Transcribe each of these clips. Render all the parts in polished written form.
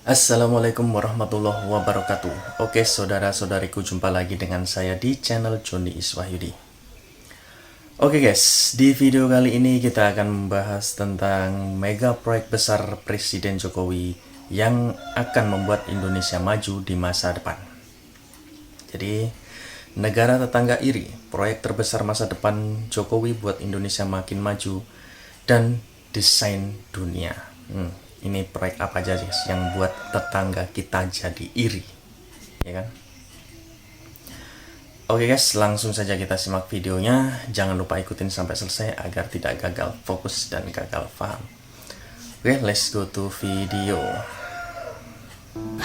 Assalamualaikum warahmatullahi wabarakatuh. Oke, saudara-saudariku, jumpa lagi dengan saya di channel Joni Iswahyudi. Oke guys, di video kali ini kita akan membahas tentang mega proyek besar Presiden Jokowi yang akan membuat Indonesia maju di masa depan. Jadi, negara tetangga iri, proyek terbesar masa depan Jokowi buat Indonesia makin maju dan desain dunia. Ini proyek apa aja guys yang buat tetangga kita jadi iri, ya kan? Oke guys, langsung saja kita simak videonya. Jangan lupa ikutin sampai selesai agar tidak gagal fokus dan gagal paham. Oke, let's go to video.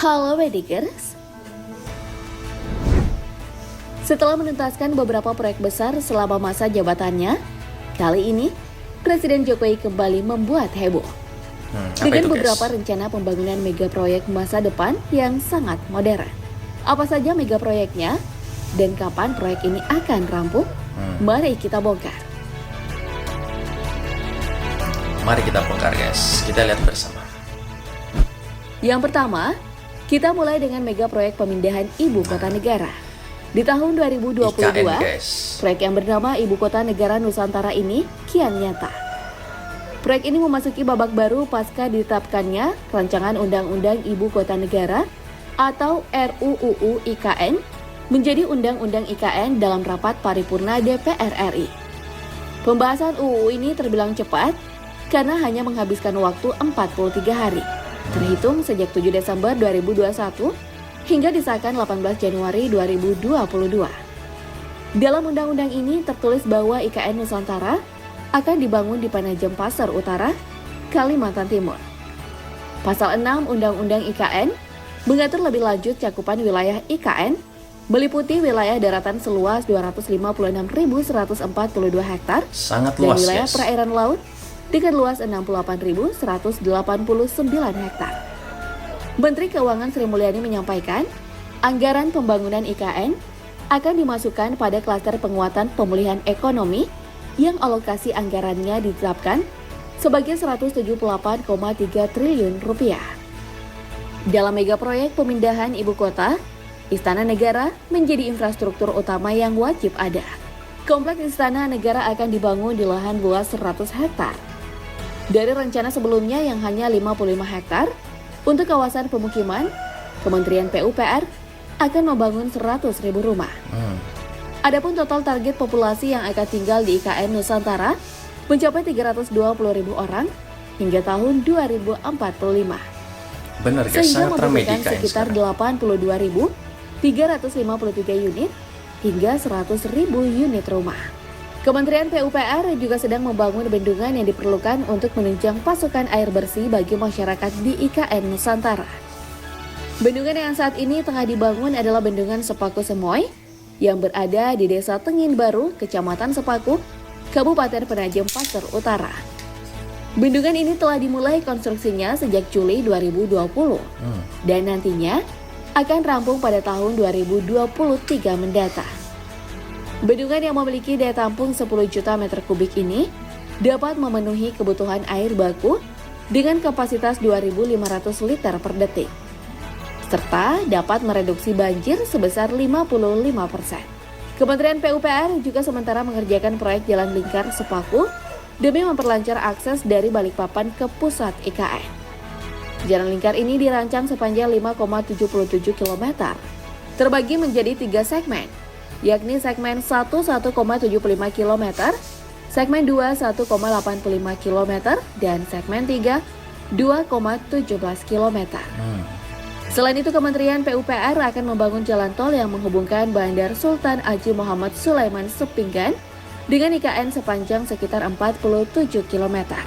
Halo Medikers. Setelah menuntaskan beberapa proyek besar selama masa jabatannya, kali ini Presiden Jokowi kembali membuat heboh. Dengan beberapa rencana pembangunan mega proyek masa depan yang sangat modern. Apa saja mega proyeknya dan kapan proyek ini akan rampung? Mari kita bongkar. Mari kita bongkar guys, kita lihat bersama. Yang pertama, kita mulai dengan mega proyek pemindahan ibu kota negara. Di tahun 2022, IKN, guys. Proyek yang bernama Ibu Kota Negara Nusantara ini kian nyata. Proyek ini memasuki babak baru pasca ditetapkannya Rancangan Undang-Undang Ibu Kota Negara atau RUU IKN menjadi Undang-Undang IKN dalam rapat paripurna DPR RI. Pembahasan UU ini terbilang cepat karena hanya menghabiskan waktu 43 hari, terhitung sejak 7 Desember 2021 hingga disahkan 18 Januari 2022. Dalam undang-undang ini tertulis bahwa IKN Nusantara akan dibangun di Penajam Pasar Utara, Kalimantan Timur. Pasal 6 Undang-Undang IKN mengatur lebih lanjut cakupan wilayah IKN meliputi wilayah daratan seluas 256.142 hektar Sangat dan luas wilayah guys. perairan laut dengan luas 68.189 hektar. Menteri Keuangan Sri Mulyani menyampaikan, anggaran pembangunan IKN akan dimasukkan pada klaster penguatan pemulihan ekonomi yang alokasi anggarannya ditetapkan sebagai 178,3 triliun rupiah. Dalam mega proyek pemindahan ibu kota, Istana Negara menjadi infrastruktur utama yang wajib ada. Kompleks Istana Negara akan dibangun di lahan luas 100 hektar. Dari rencana sebelumnya yang hanya 55 hektar, untuk kawasan pemukiman, Kementerian PUPR akan membangun 100.000 rumah. Adapun total target populasi yang akan tinggal di IKN Nusantara mencapai 320.000 orang hingga tahun 2045. Bener guys, Sehingga sangat ramai di membutuhkan IKN sekitar sekarang. 82.353 unit hingga 100.000 unit rumah. Kementerian PUPR juga sedang membangun bendungan yang diperlukan untuk menunjang pasokan air bersih bagi masyarakat di IKN Nusantara. Bendungan yang saat ini tengah dibangun adalah Bendungan Sepaku Semoy yang berada di Desa Tengin Baru, Kecamatan Sepaku, Kabupaten Penajam Pasar Utara. Bendungan ini telah dimulai konstruksinya sejak Juli 2020 dan nantinya akan rampung pada tahun 2023 mendatang. Bendungan yang memiliki daya tampung 10 juta meter kubik ini dapat memenuhi kebutuhan air baku dengan kapasitas 2.500 liter per detik, serta dapat mereduksi banjir sebesar 55%. Kementerian PUPR juga sementara mengerjakan proyek Jalan Lingkar Sepaku demi memperlancar akses dari Balikpapan ke pusat IKN. Jalan lingkar ini dirancang sepanjang 5,77 km, terbagi menjadi 3 segmen, yakni segmen 1 1,75 km, segmen 2 1,85 km, dan segmen 3 2,17 km. Selain itu, Kementerian PUPR akan membangun jalan tol yang menghubungkan Bandar Sultan Haji Muhammad Sulaiman Sepinggan dengan IKN sepanjang sekitar 47 km.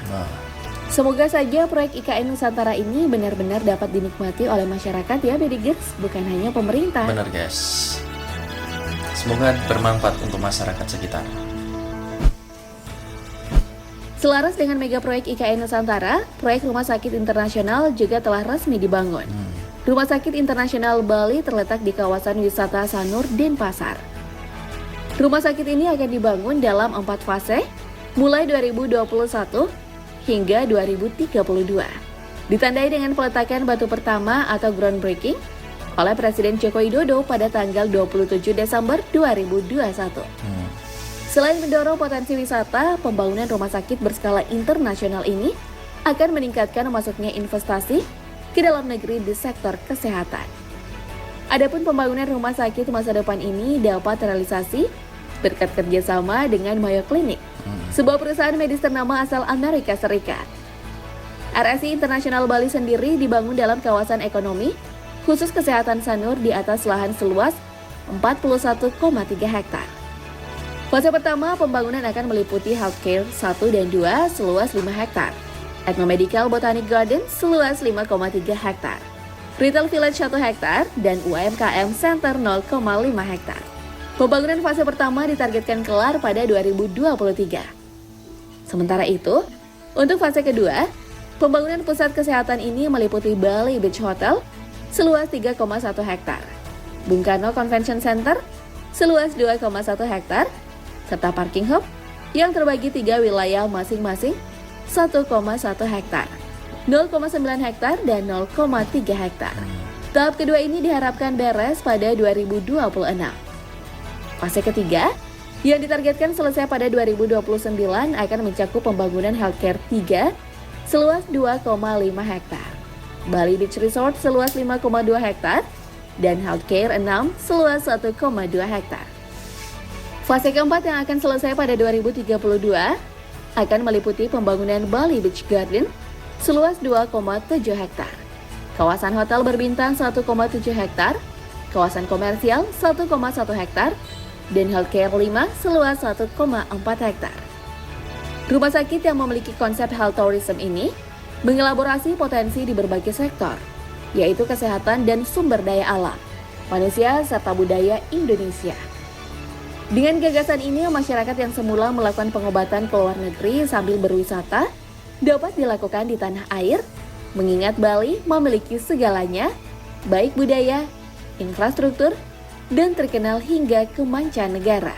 Semoga saja proyek IKN Nusantara ini benar-benar dapat dinikmati oleh masyarakat ya, Bedigers, bukan hanya pemerintah. Bener guys. Semoga bermanfaat untuk masyarakat sekitar. Selaras dengan mega proyek IKN Nusantara, proyek Rumah Sakit Internasional juga telah resmi dibangun. Rumah Sakit Internasional Bali terletak di kawasan wisata Sanur, Denpasar. Rumah sakit ini akan dibangun dalam 4 fase, mulai 2021 hingga 2032. Ditandai dengan peletakan batu pertama atau groundbreaking oleh Presiden Joko Widodo pada tanggal 27 Desember 2021. Selain mendorong potensi wisata, pembangunan rumah sakit berskala internasional ini akan meningkatkan masuknya investasi ke dalam negeri di sektor kesehatan. Adapun pembangunan rumah sakit masa depan ini dapat terrealisasi berkat kerjasama dengan Mayo Clinic, sebuah perusahaan medis ternama asal Amerika Serikat. RSI Internasional Bali sendiri dibangun dalam kawasan ekonomi khusus kesehatan Sanur di atas lahan seluas 41,3 hektar. Fase pertama pembangunan akan meliputi healthcare 1 dan 2 seluas 5 hektar, Ethnomedical Botanic Garden seluas 5,3 hektar, Retail Village 1 hektar, dan UMKM Center 0,5 hektar. Pembangunan fase pertama ditargetkan kelar pada 2023. Sementara itu, untuk fase kedua, pembangunan pusat kesehatan ini meliputi Bali Beach Hotel seluas 3,1 hektar, Bung Karno Convention Center seluas 2,1 hektar, serta parking hub yang terbagi 3 wilayah masing-masing 1,1 hektar, 0,9 hektar, dan 0,3 hektar. Tahap kedua ini diharapkan beres pada 2026. Fase ketiga, yang ditargetkan selesai pada 2029 akan mencakup pembangunan healthcare 3 seluas 2,5 hektar, Bali Beach Resort seluas 5,2 hektar, dan Healthcare 6 seluas 1,2 hektar. Fase keempat yang akan selesai pada 2032 akan meliputi pembangunan Bali Beach Garden seluas 2,7 hektar, kawasan hotel berbintang 1,7 hektar, kawasan komersial 1,1 hektar, dan Healthcare 5 seluas 1,4 hektar. Rumah sakit yang memiliki konsep health tourism ini mengelaborasi potensi di berbagai sektor, yaitu kesehatan dan sumber daya alam, manusia, serta budaya Indonesia. Dengan gagasan ini, masyarakat yang semula melakukan pengobatan ke luar negeri sambil berwisata dapat dilakukan di tanah air, mengingat Bali memiliki segalanya, baik budaya, infrastruktur, dan terkenal hingga ke mancanegara.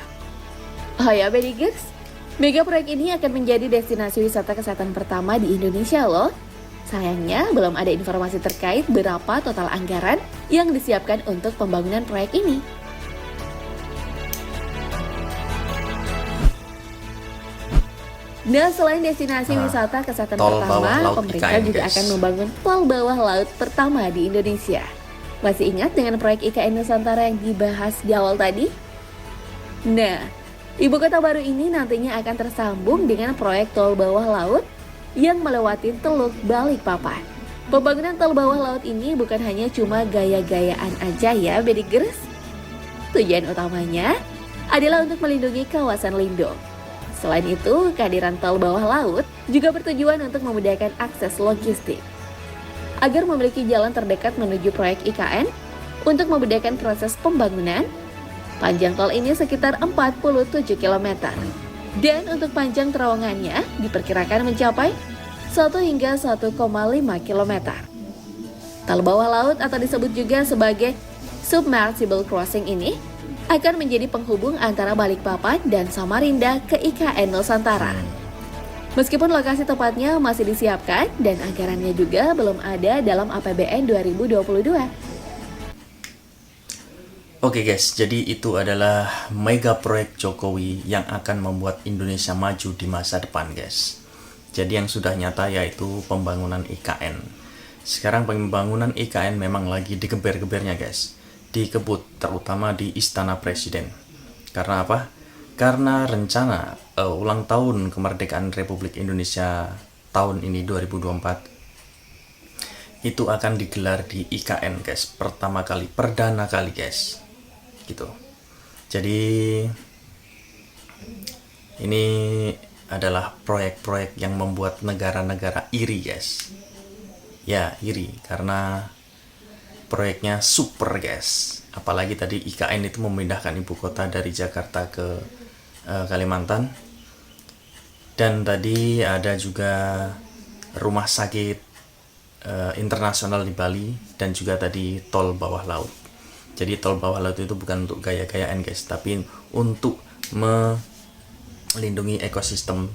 Oh ya, Bedikers, mega proyek ini akan menjadi destinasi wisata kesehatan pertama di Indonesia loh. Sayangnya belum ada informasi terkait berapa total anggaran yang disiapkan untuk pembangunan proyek ini. Nah, selain destinasi wisata kesehatan pertama, pemerintah juga akan membangun tol bawah laut pertama di Indonesia. Masih ingat dengan proyek IKN Nusantara yang dibahas di awal tadi? Nah, ibu kota baru ini nantinya akan tersambung dengan proyek tol bawah laut yang melewati Teluk Balikpapan. Pembangunan tol bawah laut ini bukan hanya cuma gaya-gayaan aja ya, Bedikers. Tujuan utamanya adalah untuk melindungi kawasan lindung. Selain itu, kehadiran tol bawah laut juga bertujuan untuk memudahkan akses logistik. Agar memiliki jalan terdekat menuju proyek IKN untuk memudahkan proses pembangunan, panjang tol ini sekitar 47 km. Dan untuk panjang terowongannya diperkirakan mencapai 1 hingga 1,5 km. Tol bawah laut atau disebut juga sebagai submersible crossing ini akan menjadi penghubung antara Balikpapan dan Samarinda ke IKN Nusantara. Meskipun lokasi tepatnya masih disiapkan dan anggarannya juga belum ada dalam APBN 2022. Oke guys, jadi itu adalah mega proyek Jokowi yang akan membuat Indonesia maju di masa depan guys. Jadi yang sudah nyata yaitu pembangunan IKN. Sekarang pembangunan IKN memang lagi digeber-gebernya guys, dikebut terutama di Istana Presiden. Karena apa? Karena rencana ulang tahun kemerdekaan Republik Indonesia tahun ini 2024 itu akan digelar di IKN guys, pertama kali, perdana kali guys, gitu. Jadi ini adalah proyek-proyek yang membuat negara-negara iri guys. Ya iri karena proyeknya super guys. Apalagi tadi IKN itu memindahkan ibu kota dari Jakarta ke Kalimantan. Dan tadi ada juga rumah sakit internasional di Bali dan juga tadi tol bawah laut. Jadi tol bawah laut itu bukan untuk gaya-gayaan guys, tapi untuk melindungi ekosistem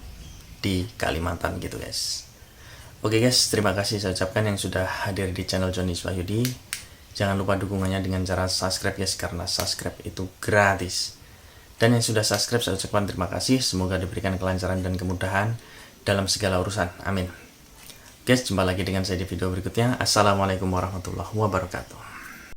di Kalimantan gitu guys. Oke guys, terima kasih saya ucapkan yang sudah hadir di channel Joni Iswahyudi. Jangan lupa dukungannya dengan cara subscribe guys, karena subscribe itu gratis. Dan yang sudah subscribe saya ucapkan terima kasih. Semoga diberikan kelancaran dan kemudahan dalam segala urusan. Amin. Guys, jumpa lagi dengan saya di video berikutnya. Assalamualaikum warahmatullahi wabarakatuh.